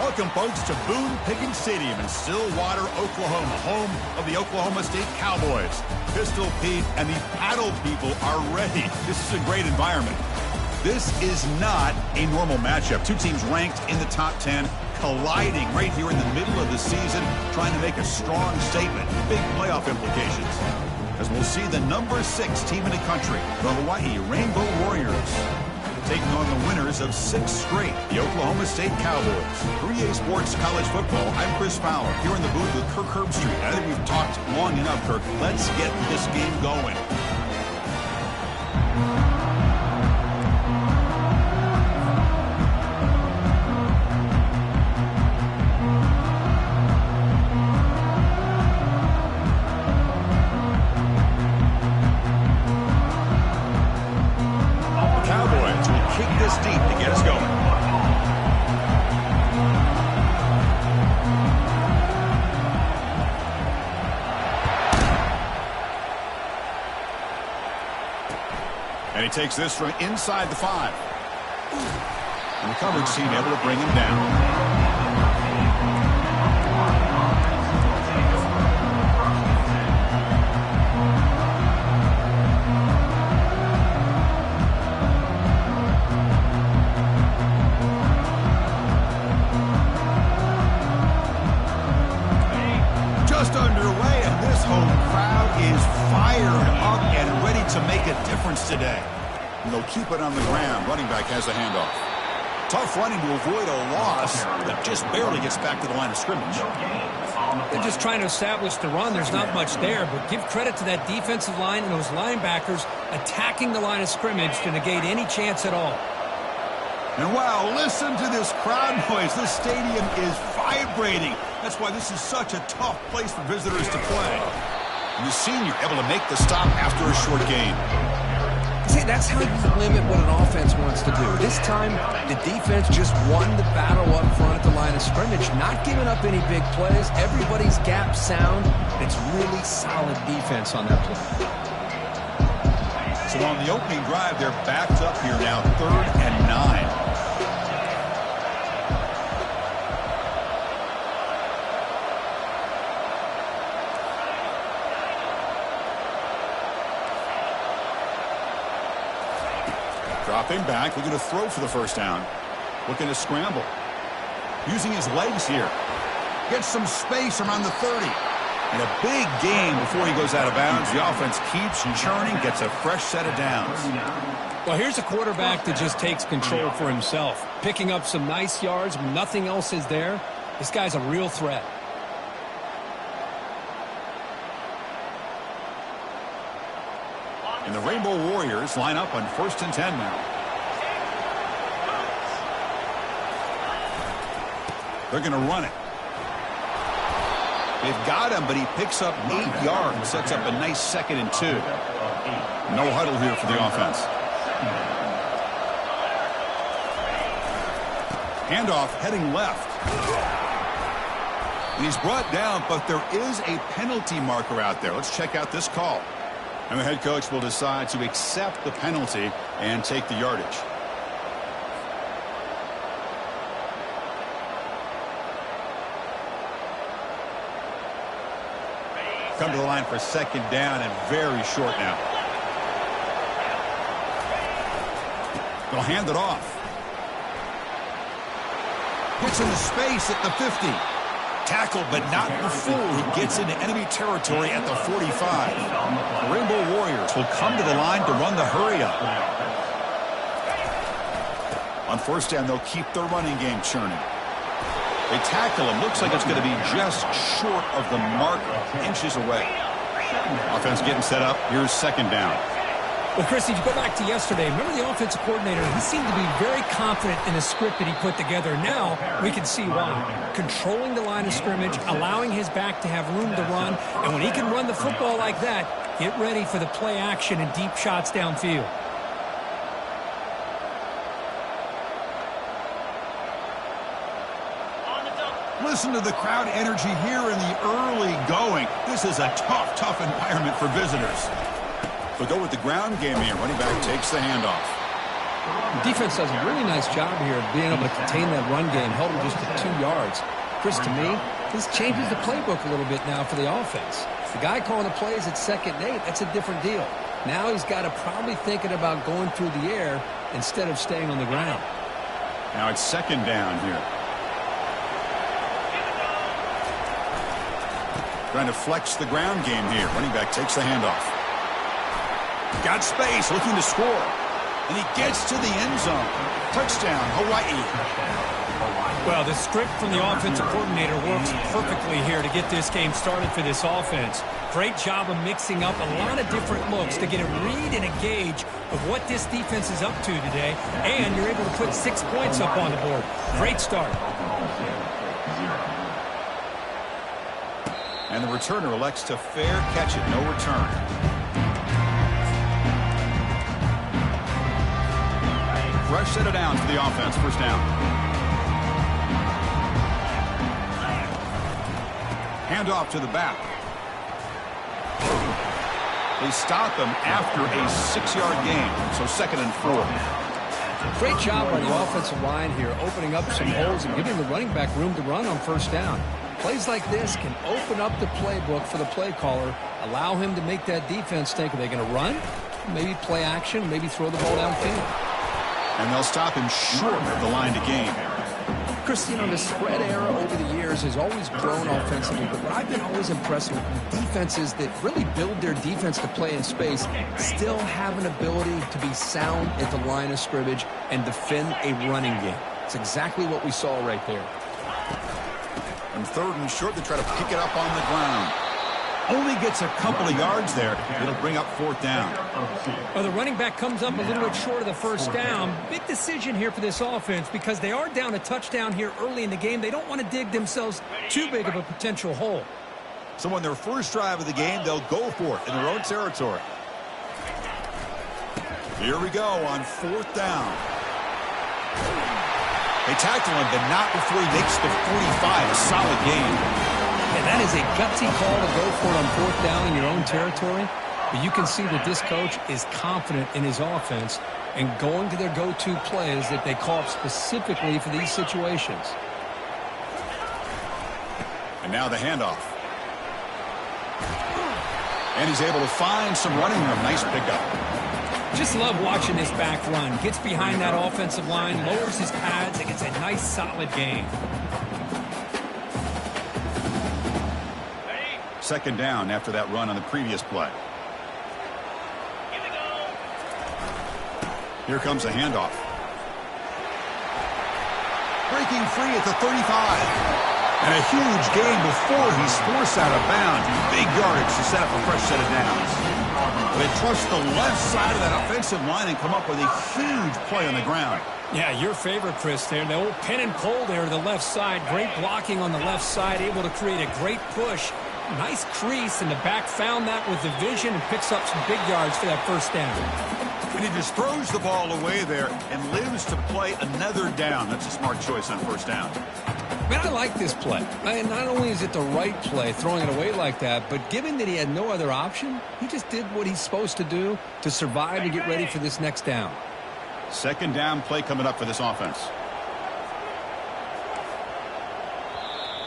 Welcome, folks, to Boone Pickens Stadium in Stillwater, Oklahoma, home of the Oklahoma State Cowboys. Pistol Pete and the Paddle people are ready. This is a great environment. This is not a normal matchup. Two teams ranked in the top 10, colliding right here in the middle of the season, trying to make a strong statement. Big playoff implications. As we'll see the number 6 team in the country, the Hawaii Rainbow Warriors, taking on the winners of 6 straight, the Oklahoma State Cowboys. 3A Sports College Football, I'm Chris Fowler, here in the booth with Kirk Herbstreit. I think we've talked long enough, Kirk. Let's get this game going. And he takes this from inside the 5. And the coverage team able to bring him down. Just underway, and this home crowd is fired up and ready to make a difference today. And they'll keep it on the ground. Running back has the handoff. Tough running to avoid a loss that just barely gets back to the line of scrimmage. They're just trying to establish the run. There's not much there, but give credit to that defensive line and those linebackers attacking the line of scrimmage to negate any chance at all. And wow, listen to this crowd noise. This stadium is vibrating. That's why this is such a tough place for visitors to play. And the senior able to make the stop after a short gain. See, that's how you limit what an offense wants to do. This time, the defense just won the battle up front at the line of scrimmage, not giving up any big plays. Everybody's gap sound. It's really solid defense on that play. So on the opening drive, they're backed up here now, 3rd and 9. Dropping back, looking to throw for the first down. Looking to scramble. Using his legs here. Gets some space around the 30. And a big gain before he goes out of bounds. The offense keeps churning, gets a fresh set of downs. Well, here's a quarterback that just takes control for himself. Picking up some nice yards when nothing else is there. This guy's a real threat. And the Rainbow Warriors line up on 1st and 10 now. They're going to run it. They've got him, but he picks up 8 yards. Sets up a nice 2nd and 2. No huddle here for the offense. Handoff heading left. And he's brought down, but there is a penalty marker out there. Let's check out this call. And the head coach will decide to accept the penalty and take the yardage. Come to the line for 2nd down and very short now. They'll hand it off. Gets into space at the 50. Tackled, but not before he gets into enemy territory at the 45. The Rainbow Warriors will come to the line to run the hurry up. On 1st down, they'll keep their running game churning. They tackle him. Looks like it's going to be just short of the mark, inches away. Offense getting set up. Here's 2nd down. Well, Chris, if you go back to yesterday, remember the offensive coordinator, he seemed to be very confident in the script that he put together. Now we can see why. Controlling the line of scrimmage, allowing his back to have room to run, and when he can run the football like that, get ready for the play action and deep shots downfield. Listen to the crowd energy here in the early going. This is a tough environment for visitors. They'll go with the ground game here. Running back takes the handoff. The defense does a really nice job here of being able to contain that run game, held him just to 2 yards. Chris, to me, this changes the playbook a little bit now for the offense. The guy calling the plays at 2nd and 8, that's a different deal. Now he's got to probably thinking about going through the air instead of staying on the ground. Now it's 2nd down here. Trying to flex the ground game here. Running back takes the handoff. Got space, looking to score. And he gets to the end zone. Touchdown, Hawaii. Well, the script from the offensive coordinator works perfectly here to get this game started for this offense. Great job of mixing up a lot of different looks to get a read and a gauge of what this defense is up to today. And you're able to put 6 points up on the board. Great start. And the returner elects to fair catch it. No return. Fresh set of downs for the offense. 1st down. Handoff to the back. They stop him after a 6-yard gain. So 2nd and 4. Great job by the offensive line here, opening up some holes and giving the running back room to run on 1st down. Plays like this can open up the playbook for the play caller, allow him to make that defense think, are they going to run? Maybe play action, maybe throw the ball downfield. And they'll stop him short of the line to gain. Chris, you know, the spread era over the years has always grown offensively, but what I've been always impressed with defenses that really build their defense to play in space still have an ability to be sound at the line of scrimmage and defend a running game. It's exactly what we saw right there. And 3rd and short, they try to pick it up on the ground. Only gets a couple of yards there. It'll bring up 4th down. Well, the running back comes up a little bit short of the 1st down. Big decision here for this offense because they are down a touchdown here early in the game. They don't want to dig themselves too big of a potential hole. So on their first drive of the game, they'll go for it in their own territory. Here we go on 4th down. They tackle him, but not before he makes the 45. A solid game. And that is a gutsy call to go for it on 4th down in your own territory. But you can see that this coach is confident in his offense and going to their go-to plays that they call up specifically for these situations. And now the handoff. And he's able to find some running room. Nice pickup. Just love watching this back run. Gets behind that offensive line, lowers his pads, and gets a nice solid gain. 2nd down after that run on the previous play. Here comes a handoff. Breaking free at the 35. And a huge gain before he's forced out of bounds. Big yardage to set up a fresh set of downs. They trust the left side of that offensive line and come up with a huge play on the ground. Yeah, your favorite, Chris, there. The old pin and pull there to the left side. Great blocking on the left side, able to create a great push. Nice crease, and the back found that with the vision and picks up some big yards for that 1st down. And he just throws the ball away there and lives to play another down. That's a smart choice on 1st down. Man, I like this play. Not only is it the right play, throwing it away like that, but given that he had no other option, he just did what he's supposed to do to survive and get ready for this next down. 2nd down play coming up for this offense.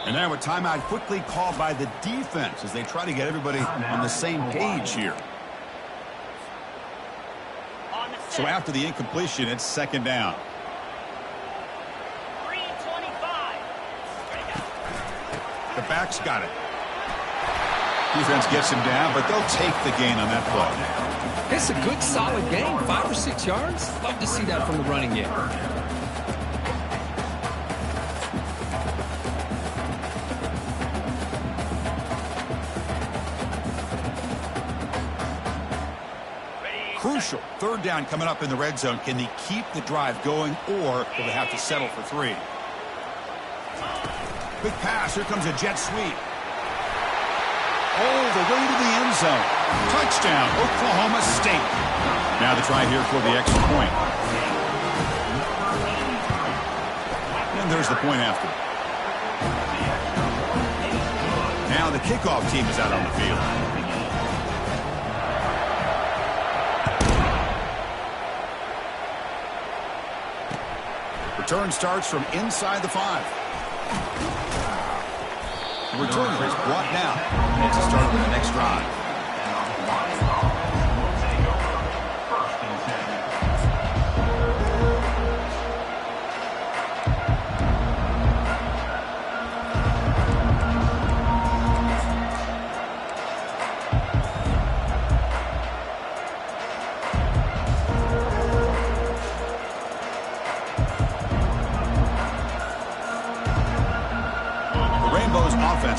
And now a timeout quickly called by the defense as they try to get everybody on the same page here. So after the incompletion, it's 2nd down. 3:25. The back's got it. Defense gets him down, but they'll take the gain on that play. It's a good, solid gain. 5 or 6 yards. Love to see that from the running game. Crucial. 3rd down coming up in the red zone. Can they keep the drive going, or will they have to settle for 3? Big pass. Here comes a jet sweep. All the way to the end zone. Touchdown, Oklahoma State. Now the try here for the extra point. And there's the point after. Now the kickoff team is out on the field. Return starts from inside the 5. The returner is brought down. And it's a start of the next drive.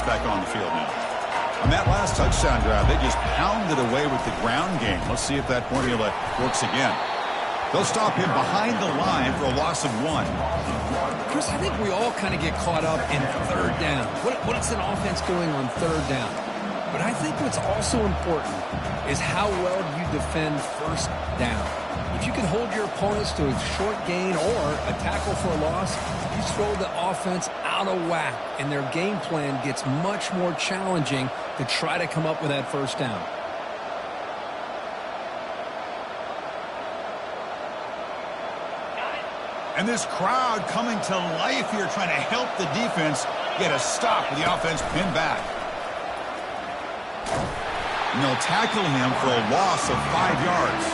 Back on the field now. On that last touchdown drive, they just pounded away with the ground game. Let's see if that formula works again. They'll stop him behind the line for a loss of 1. Chris, I think we all kind of get caught up in third down. What is an offense doing on third down? But I think what's also important is how well you defend first down. If you can hold your opponents to a short gain or a tackle for a loss, you throw the offense out of whack, and their game plan gets much more challenging to try to come up with that first down. And this crowd coming to life here, trying to help the defense get a stop with the offense pinned back. And they'll tackle him for a loss of 5 yards.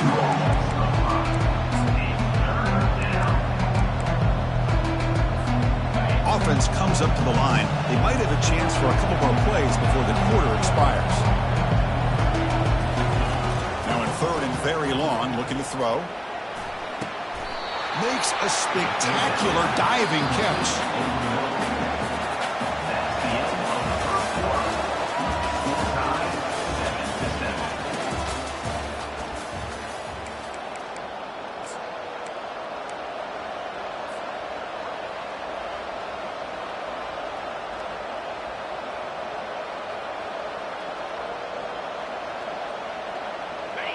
Offense comes up to the line. They might have a chance for a couple more plays before the quarter expires. Now in third and very long, looking to throw. Makes a spectacular diving catch.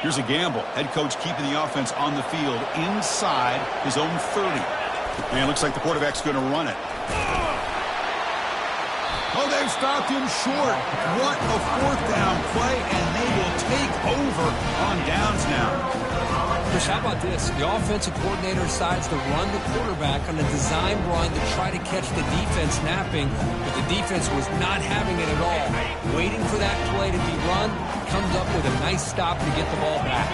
Here's a gamble. Head coach keeping the offense on the field inside his own 30. And it looks like the quarterback's going to run it. Oh, they've stopped him short. What a fourth down play, and they will take over on downs now. Chris, how about this? The offensive coordinator decides to run the quarterback on a design run to try to catch the defense napping, but the defense was not having it at all. Waiting for that play to be run, comes up with a nice stop to get the ball back.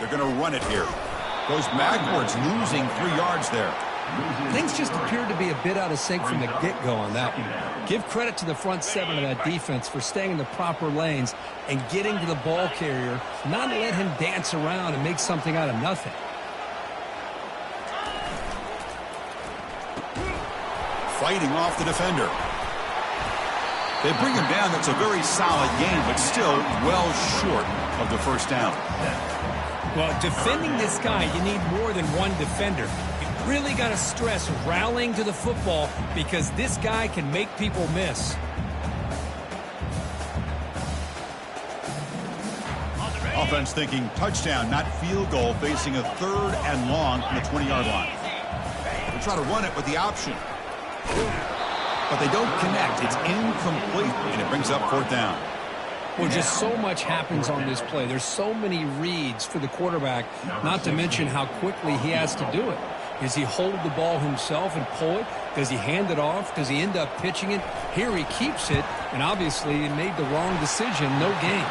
They're going to run it here. Goes backwards, losing 3 yards there. Things just appeared to be a bit out of sync from the get-go on that one. Give credit to the front 7 of that defense for staying in the proper lanes and getting to the ball carrier, not let him dance around and make something out of nothing. Fighting off the defender. They bring him down. That's a very solid game, but still well short of the first down. Well, defending this guy, you need more than one defender. Really got to stress rallying to the football because this guy can make people miss. Offense thinking touchdown, not field goal, facing a third and long from the 20-yard line. They try to run it with the option. But they don't connect. It's incomplete, and it brings up fourth down. Well, just so much happens on this play. There's so many reads for the quarterback, not to mention how quickly he has to do it. Does he hold the ball himself and pull it? Does he hand it off? Does he end up pitching it? Here he keeps it, and obviously he made the wrong decision. No gain.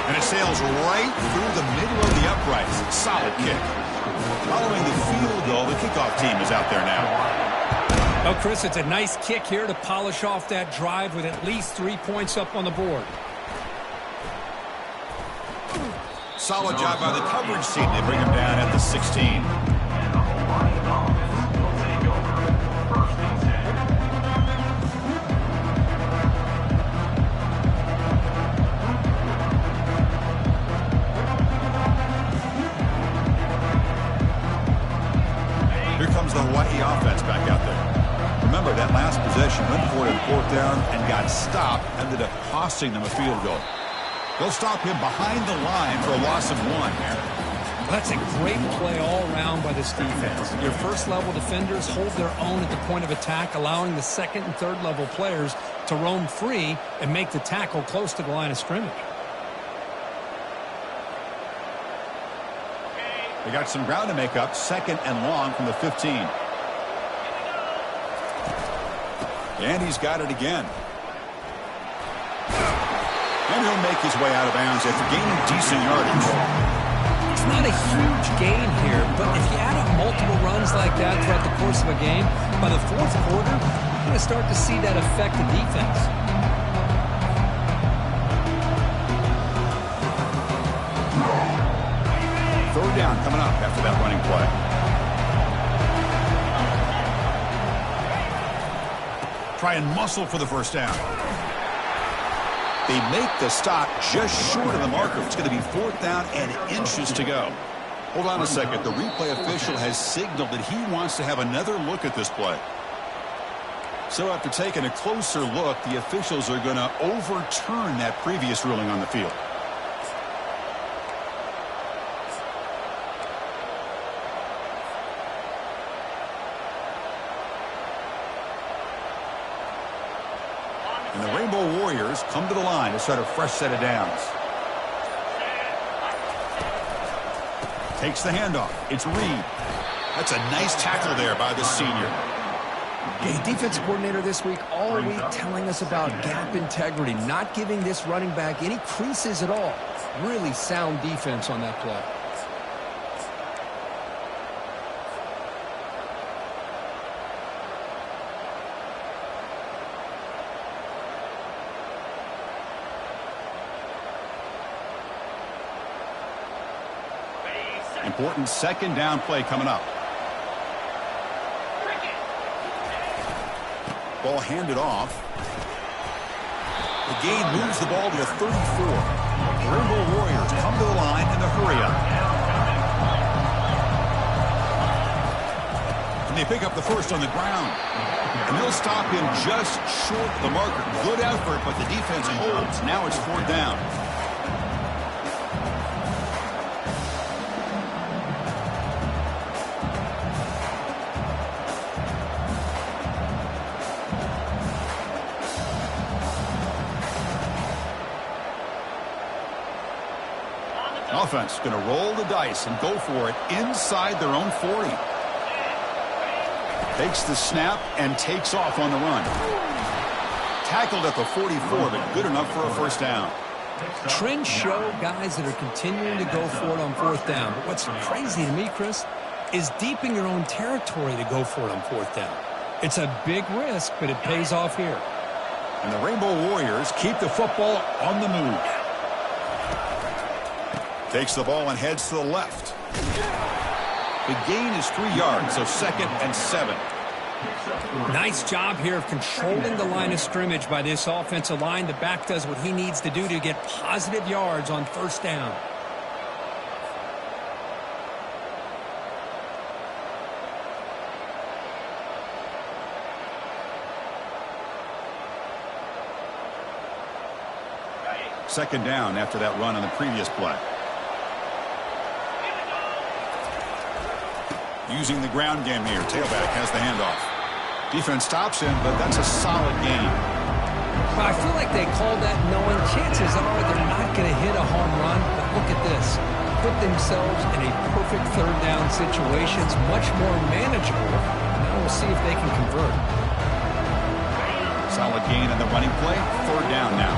And it sails right through the middle of the uprights. Solid kick. Following the field goal, the kickoff team is out there now. Oh, Chris, it's a nice kick here to polish off that drive with at least 3 points up on the board. Solid job by the coverage team. They bring him down at the 16. Here comes the Hawaii offense back out there. Remember, that last possession went for it in fourth down and got stopped, ended up costing them a field goal. They'll stop him behind the line for a loss of 1. Well, that's a great play all around by this defense. Your first-level defenders hold their own at the point of attack, allowing the second and third-level players to roam free and make the tackle close to the line of scrimmage. They got some ground to make up, 2nd and long from the 15. And he's got it again. And he'll make his way out of bounds after gaining decent yardage. It's not a huge gain here, but if you add up multiple runs like that throughout the course of a game, by the 4th quarter, you're going to start to see that affect the defense. Third down coming up after that running play. Try and muscle for the first down. They make the stop just short of the marker. It's going to be 4th down and inches to go. Hold on a second. The replay official has signaled that he wants to have another look at this play. So after taking a closer look, the officials are going to overturn that previous ruling on the field. And the Rainbow Warriors come to the line to start a fresh set of downs. Takes the handoff. It's Reed. That's a nice tackle there by the senior. Okay, defensive coordinator this week all week telling us about gap integrity, not giving this running back any creases at all. Really sound defense on that play. Important 2nd down play coming up. Ball handed off. The gain moves the ball to the 34. The Rainbow Warriors come to the line in the hurry up. And they pick up the first on the ground. And they'll stop him just short of the marker. Good effort, but the defense holds. Now it's 4th down. Offense going to roll the dice and go for it inside their own 40. Takes the snap and takes off on the run. Tackled at the 44, but good enough for a first down. Trends show guys that are continuing to go for it on 4th down. But what's crazy to me, Chris, is deep in your own territory to go for it on 4th down. It's a big risk, but it pays off here. And the Rainbow Warriors keep the football on the move. Takes the ball and heads to the left. The gain is 3 yards, so 2nd and 7. Nice job here of controlling the line of scrimmage by this offensive line. The back does what he needs to do to get positive yards on 1st down. Second down after that run on the previous play. Using the ground game here. Tailback has the handoff. Defense stops him, but that's a solid gain. Well, I feel like they called that knowing chances are they're not going to hit a home run. But look at this. Put themselves in a perfect 3rd down situation. It's much more manageable. Now we'll see if they can convert. Solid gain in the running play. 3rd down now.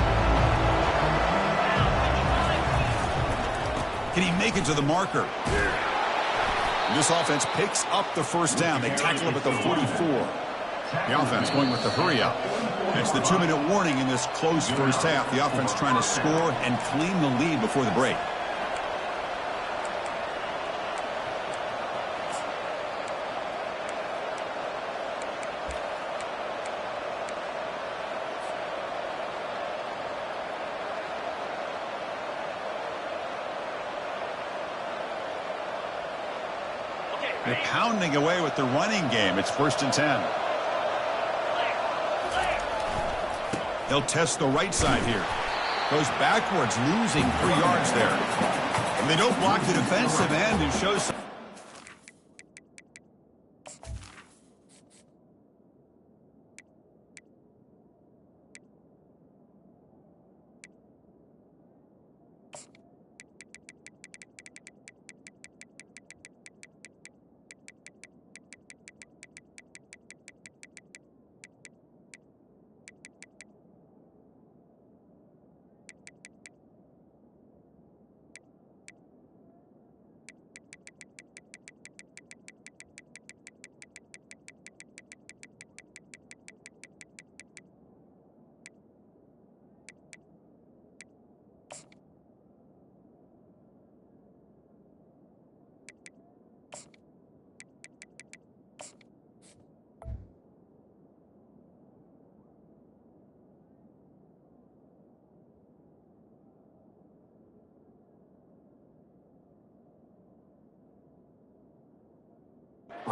Can he make it to the marker? This offense picks up the first down. They tackle him at the 44. The offense going with the hurry up. It's the 2-minute warning in this close first half. The offense trying to score and claim the lead before the break. They're pounding away with the running game. It's 1st and 10. They'll test the right side here. Goes backwards, losing 3 yards there. And they don't block the defensive end who shows...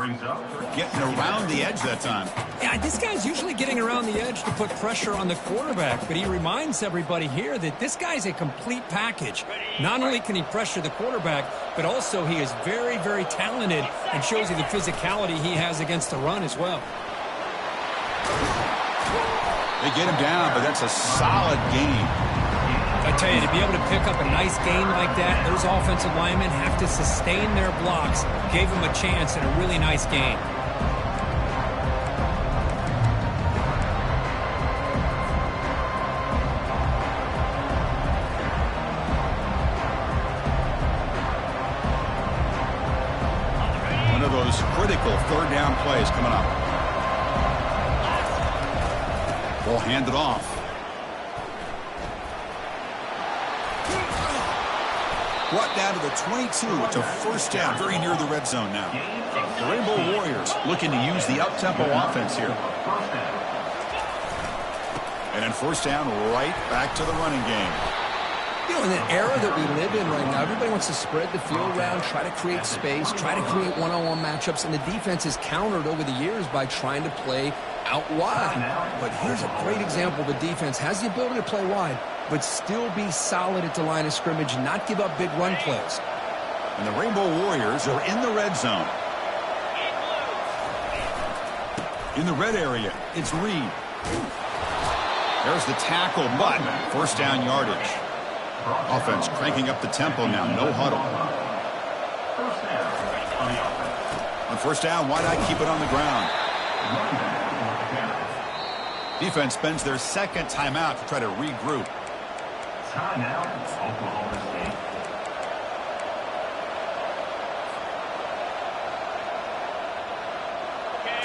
Getting around the edge that time. Yeah, this guy's usually getting around the edge to put pressure on the quarterback, but he reminds everybody here that this guy's a complete package. Not only can he pressure the quarterback, but also he is very, very talented and shows you the physicality he has against the run as well. They get him down, but that's a solid game. I tell you, to be able to pick up a nice gain like that, those offensive linemen have to sustain their blocks. Gave him a chance and a really nice gain. One of those critical third down plays coming up. Ball handed off. Brought down to the 22. It's a first down, very near the red zone now. The Rainbow Warriors looking to use the up-tempo offense here. And then first down, right back to the running game. You know, in the era that we live in right now, everybody wants to spread the field around, try to create space, try to create one-on-one matchups, and the defense is countered over the years by trying to play out wide. But here's a great example. The defense has the ability to play wide, but still be solid at the line of scrimmage and not give up big run plays. And the Rainbow Warriors are in the red zone. In the red area, it's Reed. There's the tackle, but first down yardage. Offense cranking up the tempo now, no huddle. On first down, why not keep it on the ground? Defense spends their second timeout to try to regroup. Timeout, Oklahoma State.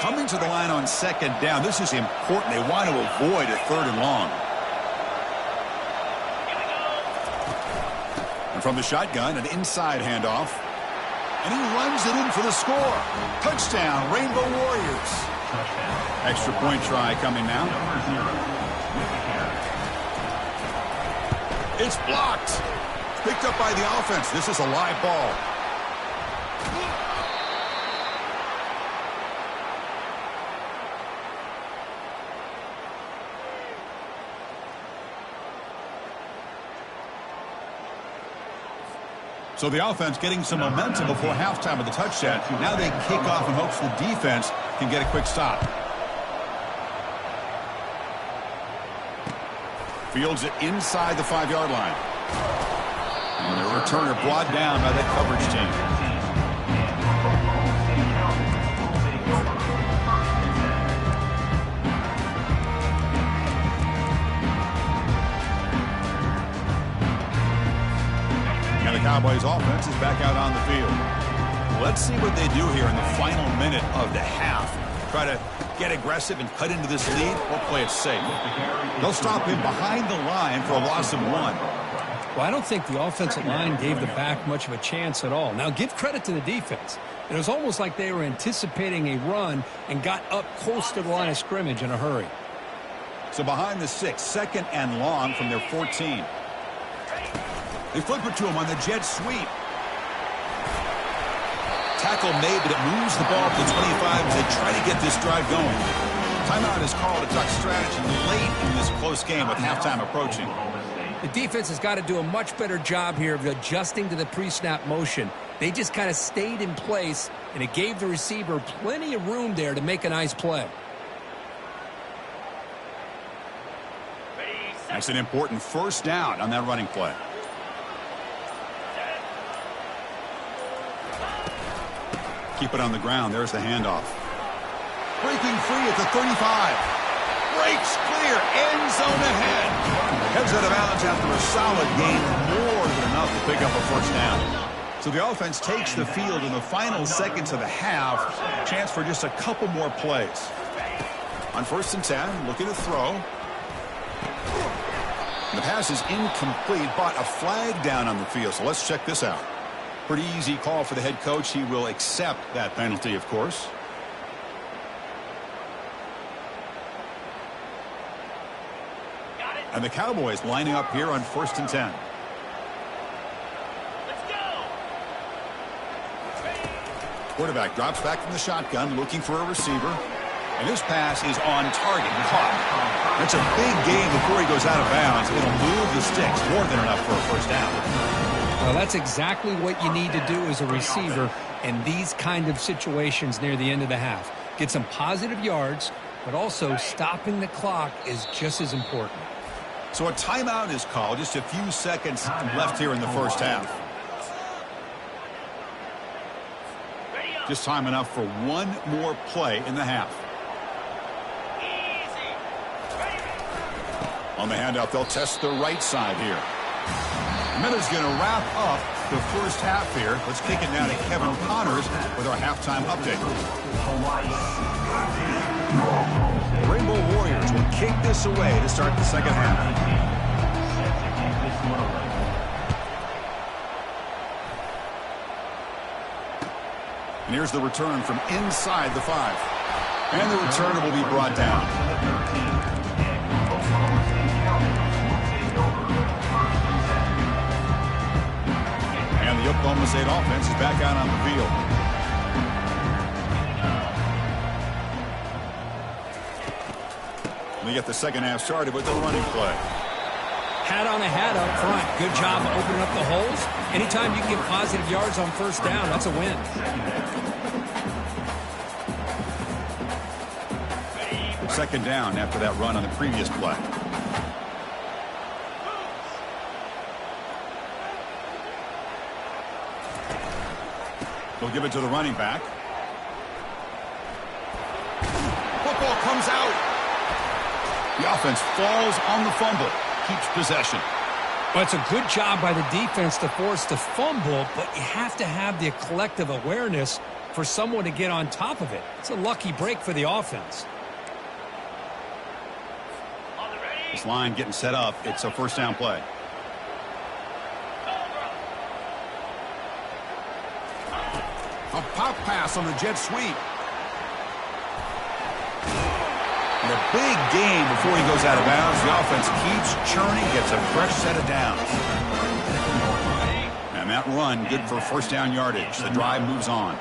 Coming to the line on second down, this is important. They want to avoid a third and long. And from the shotgun, an inside handoff. And he runs it in for the score. Touchdown, Rainbow Warriors. Extra point try coming now. It's blocked. Picked up by the offense. This is a live ball. So the offense getting some momentum before halftime with the touchdown. Now they kick off in hopes the defense can get a quick stop. Fields it inside the 5-yard line. And the returner brought down by that coverage team. And the Cowboys offense is back out on the field. Let's see what they do here in the final minute of the half. Try to get aggressive and cut into this lead or play it safe. They'll stop him behind the line for a loss of 1. Well, I don't think the offensive line gave the back much of a chance at all. Now, give credit to the defense. It was almost like they were anticipating a run and got up close to the line of scrimmage in a hurry. So behind the 6, second and long from their 14. They flip it to him on the jet sweep. Tackle made, but it moves the ball up to 25 as they try to get this drive going. Timeout is called to talk strategy late in this close game with halftime approaching. The defense has got to do a much better job here of adjusting to the pre-snap motion. They just kind of stayed in place, and it gave the receiver plenty of room there to make a nice play. That's an important first down on that running play. Keep it on the ground. There's the handoff. Breaking free at the 35. Breaks clear. End zone ahead. Heads out of bounds after a solid gain. More than enough to pick up a first down. So the offense takes the field in the final seconds of the half. Chance for just a couple more plays. On first and 10, looking to throw. The pass is incomplete, but a flag down on the field. So let's check this out. Pretty easy call for the head coach. He will accept that penalty, of course. And the Cowboys lining up here on first and 10. Quarterback drops back from the shotgun, looking for a receiver. And this pass is on target, caught. That's a big gain before he goes out of bounds. It'll move the sticks, more than enough for a first down. Well, that's exactly what you need to do as a receiver in these kind of situations near the end of the half. Get some positive yards, but also stopping the clock is just as important. So a timeout is called. Just a few seconds left here in the first half. Just time enough for one more play in the half. On the handout, they'll test the right side here. Miller's going to wrap up the first half here. Let's kick it now to Kevin Connors with our halftime update. The Rainbow Warriors will kick this away to start the second half. And here's the return from inside the 5. And the returner will be brought down. And the Oklahoma State offense is back out on the field. We get the second half started with the running play. Hat on a hat up front. Good job opening up the holes. Anytime you can get positive yards on first down, that's a win. Second down after that run on the previous play. They'll give it to the running back. Football comes out. The offense falls on the fumble. Keeps possession. Well, it's a good job by the defense to force the fumble, but you have to have the collective awareness for someone to get on top of it. It's a lucky break for the offense. This line getting set up. It's a first down play. A pop pass on the jet sweep. And a big gain before he goes out of bounds. The offense keeps churning, gets a fresh set of downs. And that run, good for first down yardage. The drive moves on.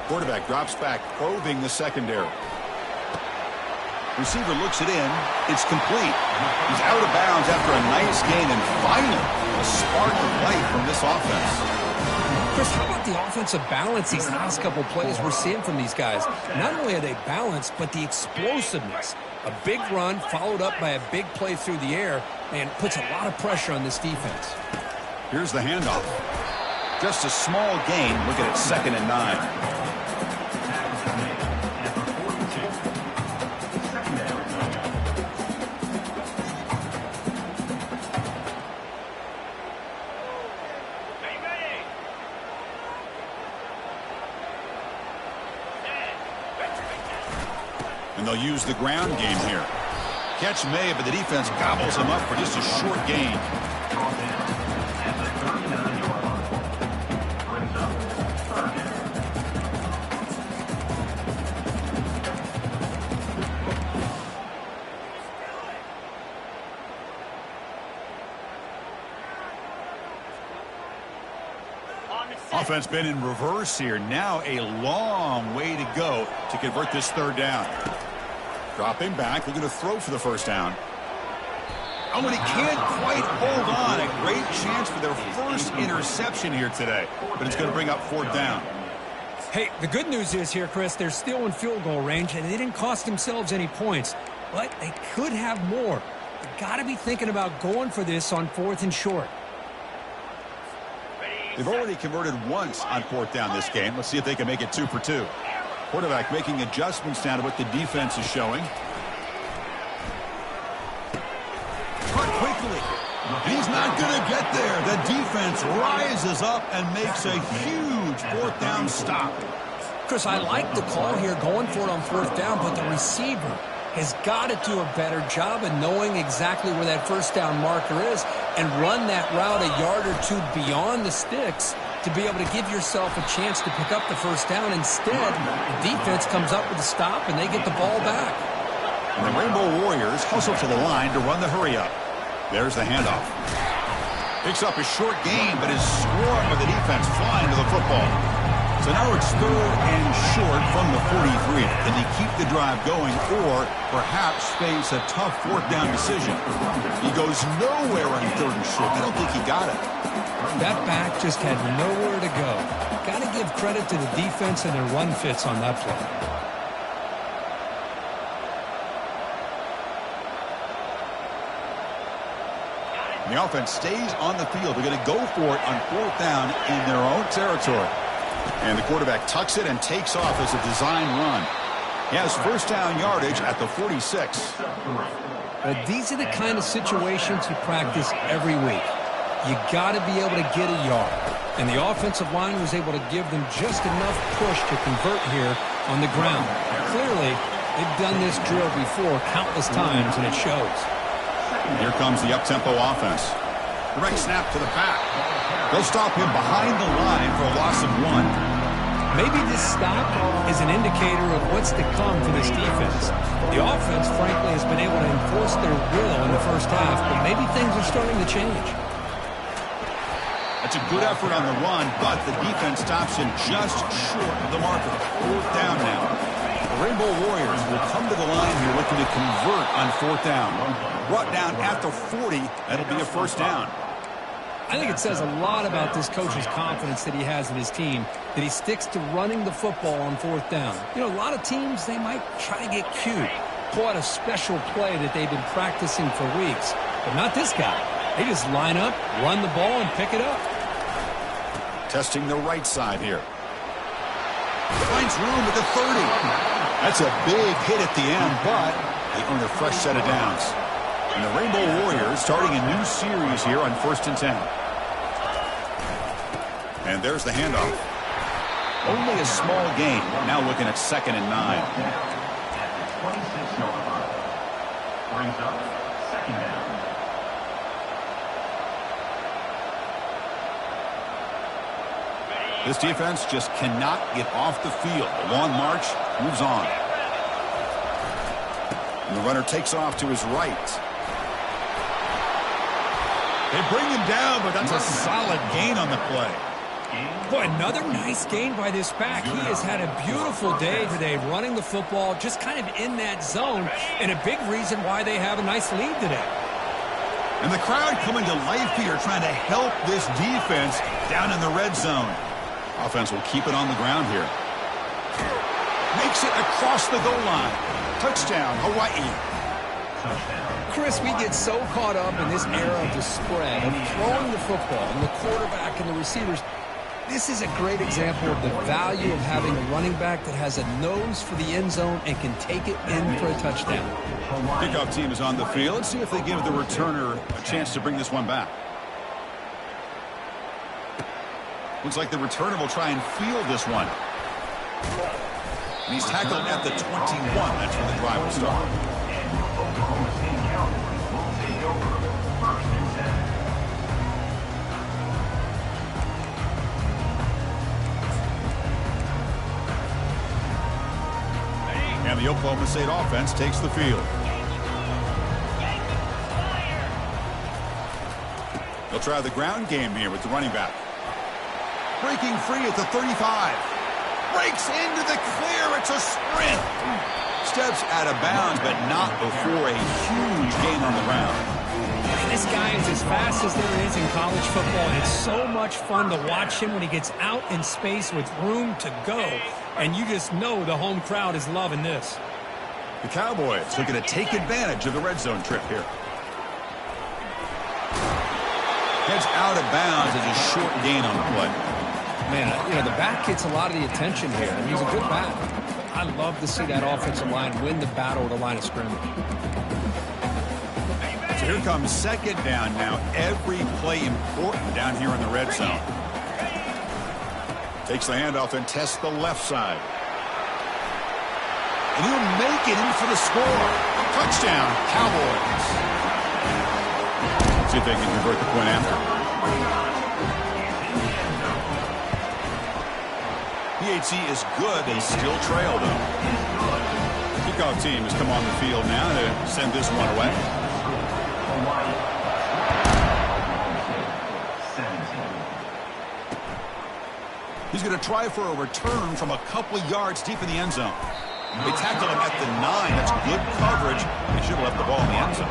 Quarterback drops back, probing the secondary. Receiver looks it in. It's complete. He's out of bounds after a nice gain, and finally, a spark of light from this offense. Chris, how about the offensive balance these last couple plays we're seeing from these guys? Not only are they balanced, but the explosiveness. A big run followed up by a big play through the air, and puts a lot of pressure on this defense. Here's the handoff. Just a small gain. Look at it, 2nd and 9. And they'll use the ground game here. Catch made, but the defense gobbles him up for just a short gain. Offense been in reverse here. Now a long way to go to convert this third down. Dropping back, looking to throw for the first down. Oh, and he can't quite hold on. A great chance for their first interception here today. But it's going to bring up 4th down. Hey, the good news is here, Chris, they're still in field goal range, and they didn't cost themselves any points. But they could have more. They've got to be thinking about going for this on 4th and short. They've already converted once on 4th down this game. Let's see if they can make it 2 for 2. Quarterback making adjustments down to what the defense is showing. Cut quickly. He's not going to get there. The defense rises up and makes a huge 4th down stop. Chris, I like the call here going for it on 4th down, but the receiver has got to do a better job of knowing exactly where that first down marker is and run that route a yard or 2 beyond the sticks to be able to give yourself a chance to pick up the first down. Instead, the defense comes up with a stop and they get the ball back. And the Rainbow Warriors hustle to the line to run the hurry up. There's the handoff. Picks up a short gain, but is swarmed with the defense flying to the football. So now it's 3rd and short from the 43. Can they keep the drive going or perhaps face a tough 4th down decision? He goes nowhere on 3rd and short. I don't think he got it. That back just had nowhere to go. Got to give credit to the defense and their run fits on that play. The offense stays on the field. They're going to go for it on 4th down in their own territory. And the quarterback tucks it and takes off as a design run. He has 1st down yardage at the 46. But these are the kind of situations you practice every week. You got to be able to get a yard. And the offensive line was able to give them just enough push to convert here on the ground. Clearly, they've done this drill before countless times, and it shows. Here comes the up-tempo offense. Direct snap to the back. They'll stop him behind the line for a loss of 1. Maybe this stop is an indicator of what's to come for this defense. The offense, frankly, has been able to enforce their will in the first half, but maybe things are starting to change. That's a good effort on the run, but the defense stops him just short of the marker. 4th down now. The Rainbow Warriors will come to the line here looking to convert on 4th down. Brought down at the 40, that'll be a 1st down. I think it says a lot about this coach's confidence that he has in his team, that he sticks to running the football on 4th down. You know, a lot of teams, they might try to get cute, pull out a special play that they've been practicing for weeks. But not this guy. They just line up, run the ball, and pick it up. Testing the right side here. Finds room at the 30. That's a big hit at the end, but they earn a fresh set of downs. And the Rainbow Warriors starting a new series here on 1st and 10. And there's the handoff. Only a small gain. Now looking at 2nd and 9. 26-yard line. Brings up 2nd down. This defense just cannot get off the field. The long march moves on. And the runner takes off to his right. They bring him down, but that's a solid gain on the play. Boy, another nice gain by this back. He has had a beautiful day today running the football, just kind of in that zone, and a big reason why they have a nice lead today. And the crowd coming to life here, trying to help this defense down in the red zone. Offense will keep it on the ground here. Makes it across the goal line. Touchdown, Hawaii. Chris, we get so caught up in this era of the spread, of throwing the football, and the quarterback and the receivers. This is a great example of the value of having a running back that has a nose for the end zone and can take it in for a touchdown. Kickoff team is on the field. Let's see if they give the returner a chance to bring this one back. Looks like the returner will try and field this one. And he's tackled at the 21. That's where the drive will start. Oklahoma State Cowboys will take over 1st and 10. And the Oklahoma State offense takes the field. They'll try the ground game here with the running back. Breaking free at the 35. Breaks into the clear. It's a sprint. Steps out of bounds, but not before a huge gain on the ground. This guy is as fast as there is in college football. It's so much fun to watch him when he gets out in space with room to go. And you just know the home crowd is loving this. The Cowboys looking to take advantage of the red zone trip here. Heads out of bounds as a short gain on the play. Man, you know, the back gets a lot of the attention here, and he's a good back. I love to see that offensive line win the battle at the line of scrimmage. So here comes 2nd down now. Every play important down here in the red zone. Takes the handoff and tests the left side. And he'll make it in for the score. Touchdown, Cowboys. See if they can convert the point after. PAT is good. They still trail, though. Kickoff team has come on the field now to send this one away. He's going to try for a return from a couple of yards deep in the end zone. They tackle him at the 9. That's good coverage. They should have left the ball in the end zone.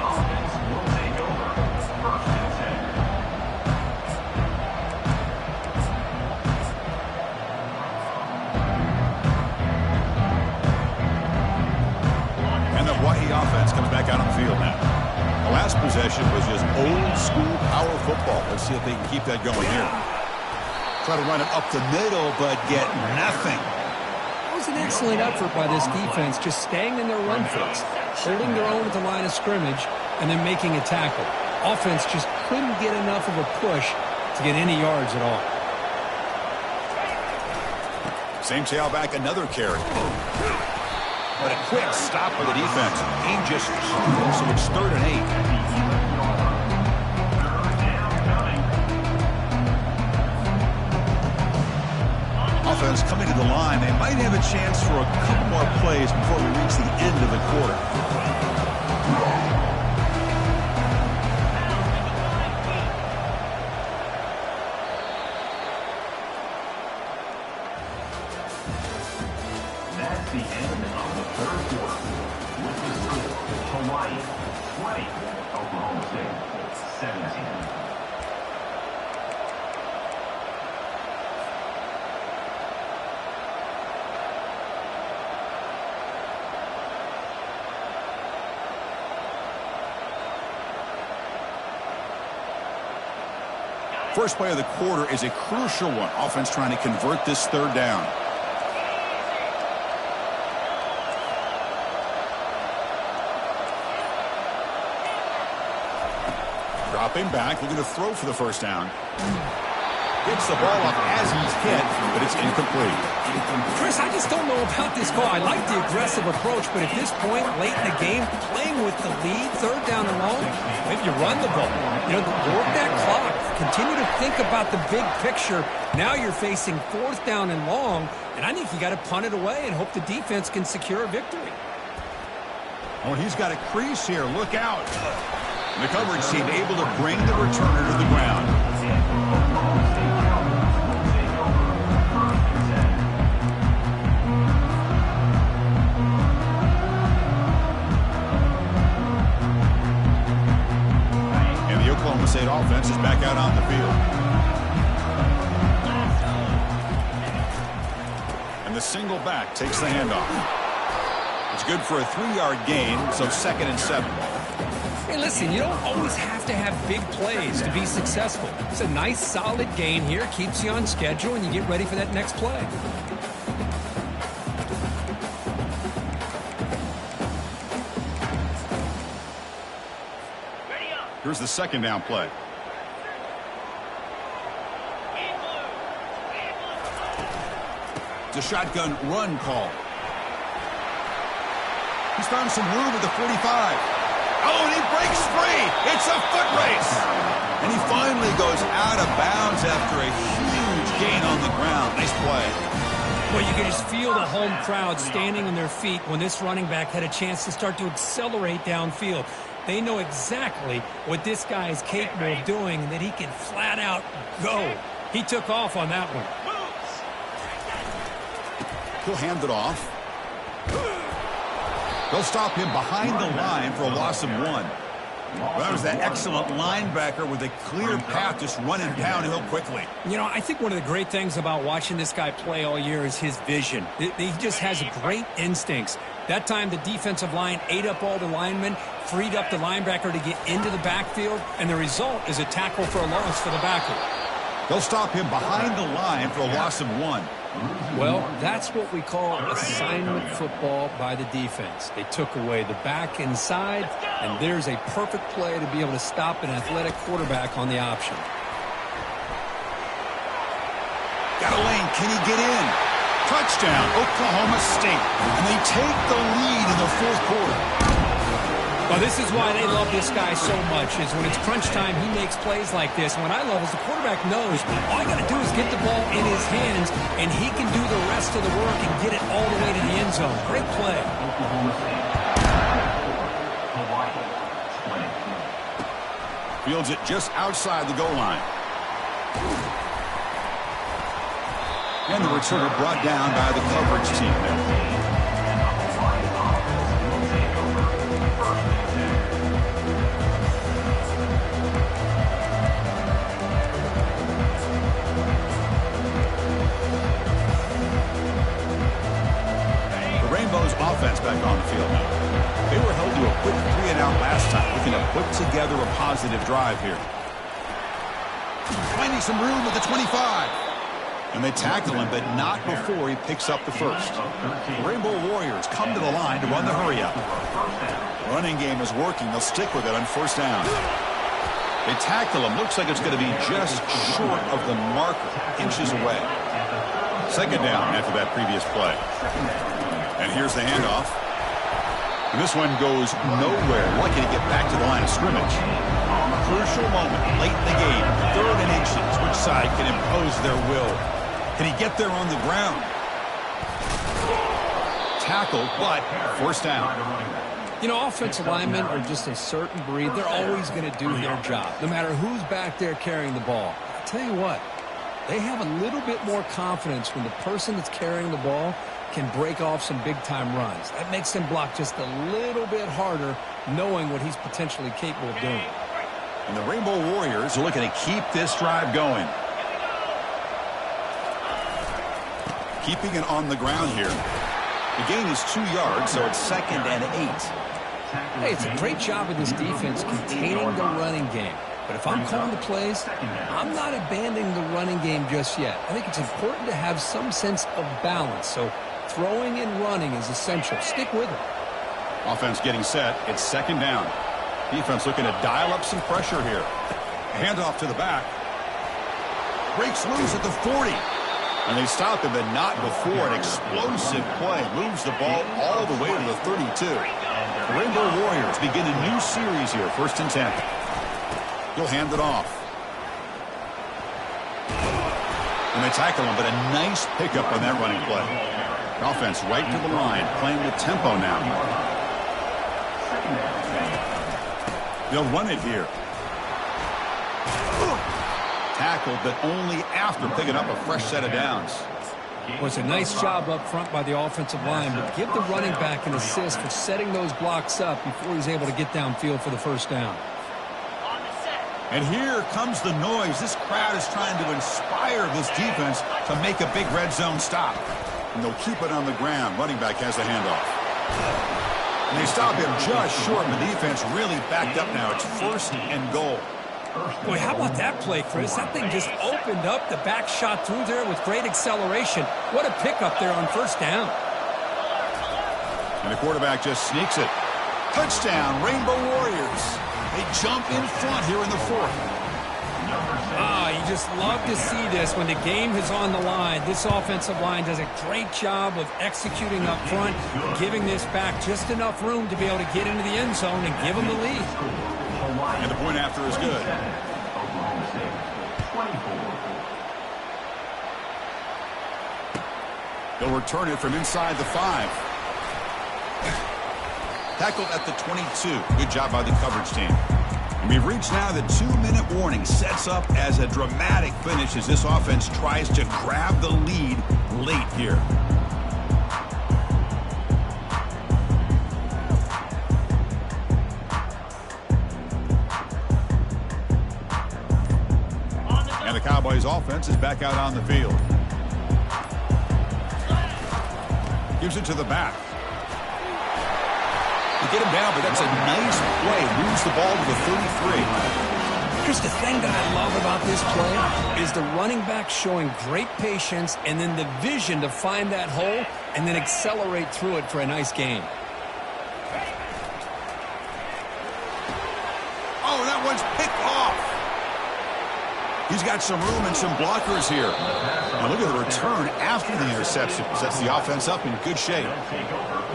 And the Hawaii offense comes back out on the field now. The last possession was just old-school power football. Let's see if they can keep that going here. Try to run it up the middle, but get nothing. It was an excellent effort by this defense, just staying in their run fits, holding their own at the line of scrimmage, and then making a tackle. Offense just couldn't get enough of a push to get any yards at all. Same tailback, another carry. But a quick stop by the defense. Game just so it's 3rd and 8. Offense coming to the line. They might have a chance for a couple more plays before we reach the end of the quarter. That's the end of the 3rd quarter. With the score, Hawaii 20, Oklahoma State 17. First play of the quarter is a crucial one. Offense trying to convert this 3rd down. Dropping back, looking to throw for the 1st down. Gets the ball up as he's hit, but it's incomplete. Chris, I just don't know about this call. I like the aggressive approach, but at this point, late in the game, playing with the lead, 3rd down and long, maybe you run the ball. You know, work that clock. Continue to think about the big picture. Now you're facing 4th down and long, and I think you got to punt it away and hope the defense can secure a victory. Oh, he's got a crease here. Look out. The coverage team able to bring the returner to the ground. And the Oklahoma State offense is back out on the field. And the single back takes the handoff. It's good for a 3-yard gain, so 2nd and 7. Hey, listen, you don't always have to have big plays to be successful. It's a nice, solid gain here. Keeps you on schedule, and you get ready for that next play. Here's the 2nd down play. It's a shotgun run call. He's found some room at the 45. Oh, and he breaks free. It's a foot race. And he finally goes out of bounds after a huge gain on the ground. Nice play. Well, you can just feel the home crowd standing on their feet when this running back had a chance to start to accelerate downfield. They know exactly what this guy is capable of doing and that he can flat out go. He took off on that one. He'll hand it off. They'll stop him behind the line for a loss of 1. Well, that was that excellent linebacker with a clear path just running downhill quickly. You know, I think one of the great things about watching this guy play all year is his vision. He just has great instincts. That time the defensive line ate up all the linemen, freed up the linebacker to get into the backfield, and the result is a tackle for a loss for the backer. They'll stop him behind the line for a loss of 1. Well, that's what we call assignment football by the defense. They took away the back inside, and there's a perfect play to be able to stop an athletic quarterback on the option. Got a lane. Can he get in? Touchdown, Oklahoma State. And they take the lead in the 4th quarter. Well, this is why they love this guy so much, is when it's crunch time, he makes plays like this. And what I love is the quarterback knows all you got to do is get the ball in his hands, and he can do the rest of the work and get it all the way to the end zone. Great play. Oklahoma State. Hawaii 20. Fields it just outside the goal line. And the returner brought down by the coverage team there. Offense back on the field now. They were held to a quick 3-and-out last time, looking to put together a positive drive here. Finding some room at the 25. And they tackle him, but not before he picks up the first. The Rainbow Warriors come to the line to run the hurry-up. Running game is working. They'll stick with it on first down. They tackle him. Looks like it's going to be just short of the marker, inches away. Second down after that previous play. And here's the handoff. And this one goes nowhere. Lucky to get back to the line of scrimmage. Crucial moment late in the game. 3rd and inches. Which side can impose their will? Can he get there on the ground? Tackle, but first down. You know, offensive linemen are just a certain breed. They're always going to do their job, no matter who's back there carrying the ball. I'll tell you what, they have a little bit more confidence when the person that's carrying the ball can break off some big-time runs. That makes them block just a little bit harder, knowing what he's potentially capable of doing. And the Rainbow Warriors are looking to keep this drive going. Keeping it on the ground here. The gain is 2 yards, so it's 2nd and 8. Hey, it's a great job of this defense containing the running game. But if I'm calling the plays, I'm not abandoning the running game just yet. I think it's important to have some sense of balance. So throwing and running is essential. Stick with it. Offense getting set. It's 2nd down. Defense looking to dial up some pressure here. Handoff to the back. Breaks loose at the 40. And they stop him, but not before. An explosive play. Moves the ball all the way to the 32. The Rainbow Warriors begin a new series here. 1st and 10. He'll hand it off. And they tackle him, but a nice pickup on that running play. Offense right to the line, playing with tempo now. They'll run it here. Tackled, but only after picking up a fresh set of downs. Well, it's a nice job up front by the offensive line, but give the running back an assist for setting those blocks up before he's able to get downfield for the first down. And here comes the noise. This crowd is trying to inspire this defense to make a big red zone stop. And they'll keep it on the ground. Running back has the handoff. And they stop him just short. The defense really backed up now. It's 1st and goal. Boy, how about that play, Chris? That thing just opened up. The back shot through there with great acceleration. What a pickup there on first down. And the quarterback just sneaks it. Touchdown, Rainbow Warriors. They jump in front here in the 4th. You just love to see this when the game is on the line. This offensive line does a great job of executing up front, giving this back just enough room to be able to get into the end zone and give them the lead. And the point after is good. They'll return it from inside the 5. Tackled at the 22. Good job by the coverage team. And we've reached now the 2-minute warning. Sets up as a dramatic finish as this offense tries to grab the lead late here. And the Cowboys offense is back out on the field. Gives it to the back. They get him down, but that's a nice play. Moves the ball to the 33. Chris, the thing that I love about this play is the running back showing great patience and then the vision to find that hole and then accelerate through it for a nice gain. Oh, that one's picked off. He's got some room and some blockers here. Now look at the return after the interception. Sets the offense up in good shape.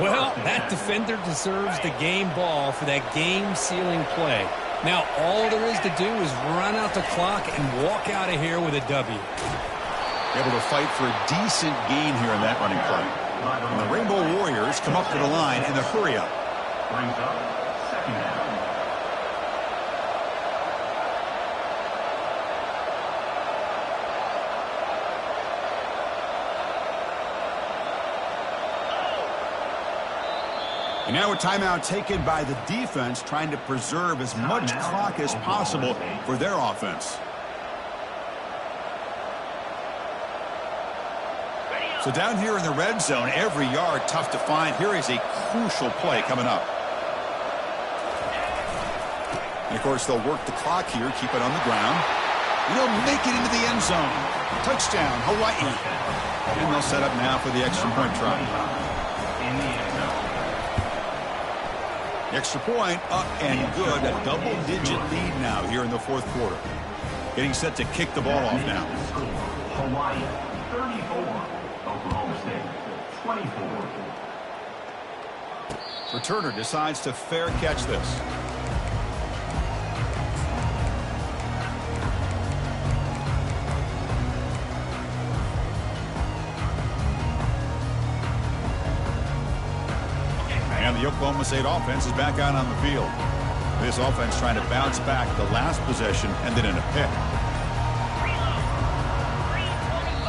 Well, that defender deserves the game ball for that game-sealing play. Now, all there is to do is run out the clock and walk out of here with a W. Able to fight for a decent gain here in that running play. And the Rainbow Warriors come up to the line in the hurry-up. Brings up 2nd down. Now a timeout taken by the defense, trying to preserve as much clock as possible for their offense. So down here in the red zone, every yard tough to find. Here is a crucial play coming up. And, of course, they'll work the clock here, keep it on the ground. And they'll make it into the end zone. Touchdown, Hawaii. And they'll set up now for the extra point try. The extra point up and good. A double-digit lead now here in the fourth quarter. Getting set to kick the ball off now. Hawaii, 34. Oklahoma State, 24. Returner decides to fair catch this. And the Oklahoma State offense is back out on the field. This offense trying to bounce back the last possession and then in a pick.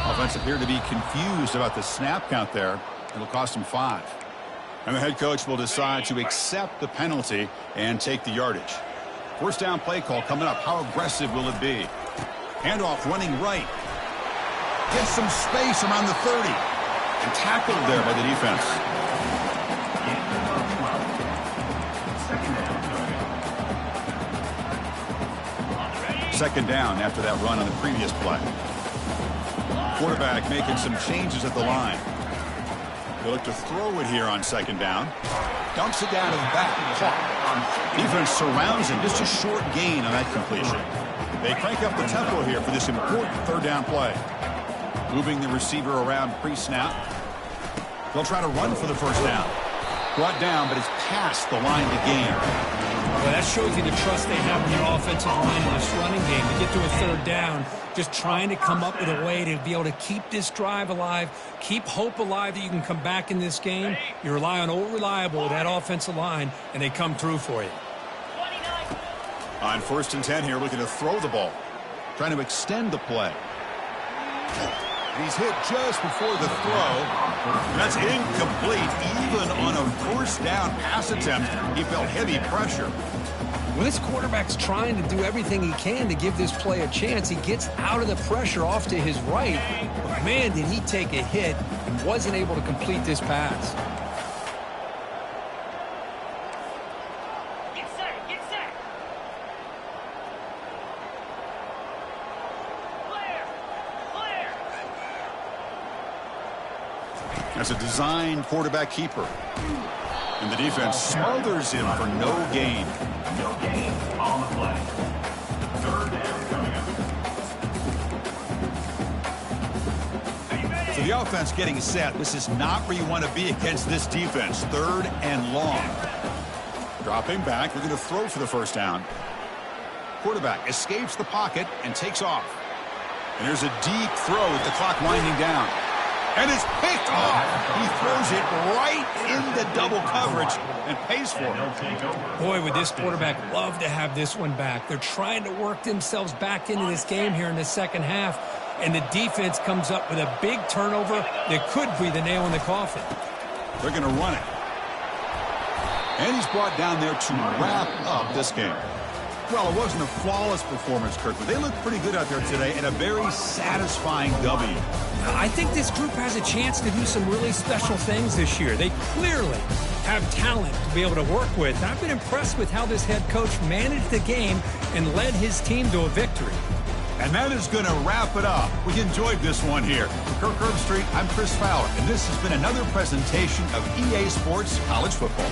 Offense appeared to be confused about the snap count there. It'll cost him 5. And the head coach will decide to accept the penalty and take the yardage. First down play call coming up. How aggressive will it be? Handoff running right. Gets some space around the 30. And tackled there by the defense. Second down after that run on the previous play. Quarterback making some changes at the line. They look to throw it here on second down. Dumps it down to the back. Defense surrounds him. Just a short gain on that completion. They crank up the tempo here for this important third down play. Moving the receiver around pre-snap. They'll try to run for the first down. Brought down, but it's past the line to gain. Well, that shows you the trust they have in their offensive line in this running game. To get to a third down, just trying to come up with a way to be able to keep this drive alive, keep hope alive that you can come back in this game. You rely on Old Reliable, that offensive line, and they come through for you. On 1st and 10 here, looking to throw the ball. Trying to extend the play. He's hit just before the throw. That's incomplete. Even on a first down pass attempt, he felt heavy pressure. Well, this quarterback's trying to do everything he can to give this play a chance. He gets out of the pressure off to his right. But, man, did he take a hit and wasn't able to complete this pass. Get set, get set. Clear. That's a designed quarterback keeper. And the defense smothers him for no gain. No gain on the play. Third down coming up. So the offense getting set. This is not where you want to be against this defense. 3rd and long. Dropping back. We're going to throw for the first down. Quarterback escapes the pocket and takes off. And there's a deep throw with the clock winding down. And it's picked off. He throws it right into double coverage and pays for it. Boy, would this quarterback love to have this one back. They're trying to work themselves back into this game here in the second half. And the defense comes up with a big turnover that could be the nail in the coffin. They're going to run it. And he's brought down there to wrap up this game. Well, it wasn't a flawless performance, Kirk, but they looked pretty good out there today and a very satisfying W. I think this group has a chance to do some really special things this year. They clearly have talent to be able to work with. I've been impressed with how this head coach managed the game and led his team to a victory. And that is going to wrap it up. We enjoyed this one here. For Kirk Herbstreit, I'm Chris Fowler, and this has been another presentation of EA Sports College Football.